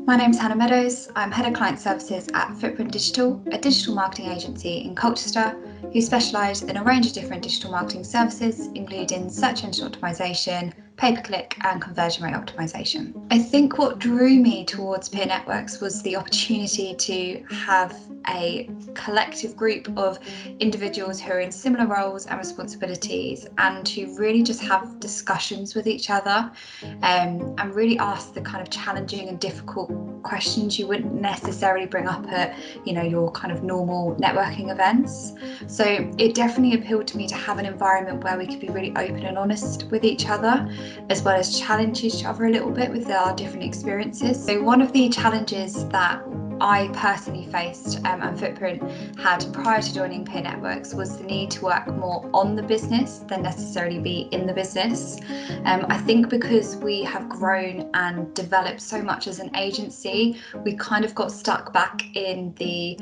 My name's Hannah Meadows. I'm Head of Client Services at Footprint Digital, a digital marketing agency in Colchester who specialise in a range of different digital marketing services, including search engine optimisation, pay-per-click and conversion rate optimisation. I think what drew me towards peer networks was the opportunity to have a collective group of individuals who are in similar roles and responsibilities, and to really just have discussions with each other and really ask the kind of challenging and difficult questions you wouldn't necessarily bring up at your kind of normal networking events. So it definitely appealed to me to have an environment where we could be really open and honest with each other, as well as challenge each other a little bit with our different experiences. So one of the challenges that I personally faced and Footprint had prior to joining peer networks was the need to work more on the business than necessarily be in the business. I think because we have grown and developed so much as an agency, we kind of got stuck back in the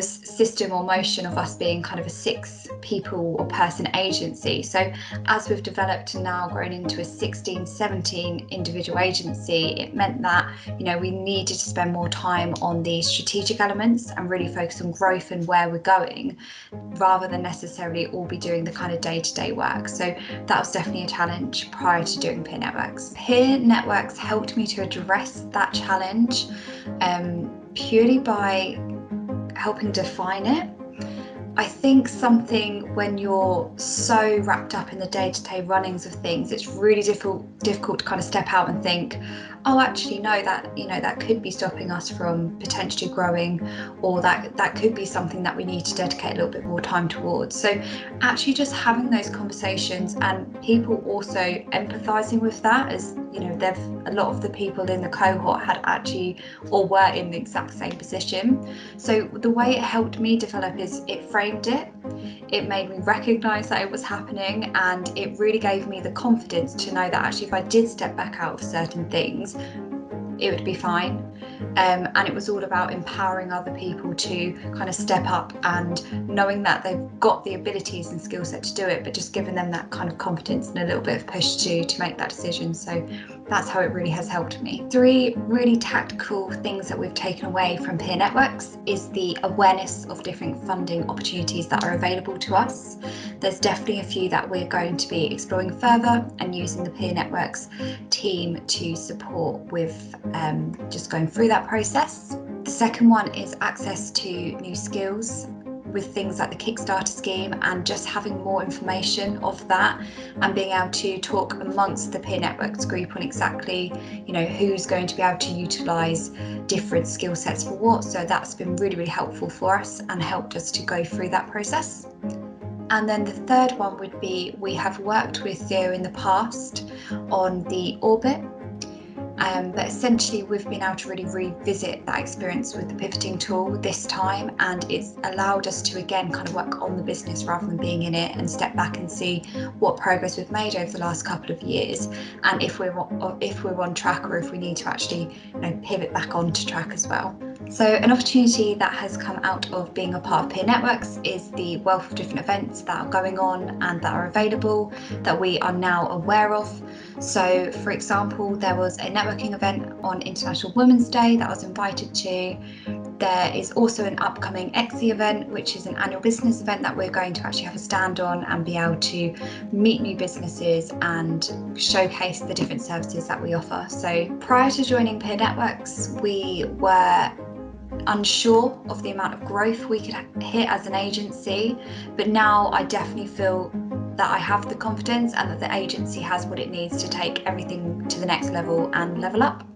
system or motion of us being kind of a 6 people or person agency. So as we've developed and now grown into a 16, 17 individual agency, it meant that we needed to spend more time on the strategic elements and really focus on growth and where we're going, rather than necessarily all be doing the kind of day-to-day work. So that was definitely a challenge prior to doing peer networks. Peer networks helped me to address that challenge purely by helping define it. I think something when you're so wrapped up in the day-to-day runnings of things, it's really difficult to kind of step out and think, oh, actually no, that could be stopping us from potentially growing, or that could be something that we need to dedicate a little bit more time towards. So actually just having those conversations and people also empathizing with that, as a lot of the people in the cohort had actually or were in the exact same position. So the way it helped me develop is it framed it. It made me recognise that it was happening, and it really gave me the confidence to know that actually if I did step back out of certain things, it would be fine. And it was all about empowering other people to kind of step up and knowing that they've got the abilities and skill set to do it, but just giving them that kind of confidence and a little bit of push to make that decision. So that's how it really has helped me. 3 really tactical things that we've taken away from peer networks is the awareness of different funding opportunities that are available to us. There's definitely a few that we're going to be exploring further and using the peer networks team to support with just going through that process. The second one is access to new skills with things like the Kickstarter scheme, and just having more information of that and being able to talk amongst the peer networks group on exactly who's going to be able to utilise different skill sets for what. So that's been really, really helpful for us and helped us to go through that process. And then the third one would be, we have worked with Theo in the past on the Orbit, but essentially we've been able to really revisit that experience with the pivoting tool this time, and it's allowed us to again kind of work on the business rather than being in it, and step back and see what progress we've made over the last couple of years, and if we're on track, or if we need to actually pivot back onto track as well. So an opportunity that has come out of being a part of peer networks is the wealth of different events that are going on and that are available that we are now aware of. So for example, there was a networking event on International Women's Day that I was invited to. There is also an upcoming EXI event, which is an annual business event that we're going to actually have a stand on and be able to meet new businesses and showcase the different services that we offer. So prior to joining peer networks, we were unsure of the amount of growth we could hit as an agency, but now I definitely feel that I have the confidence and that the agency has what it needs to take everything to the next level and level up.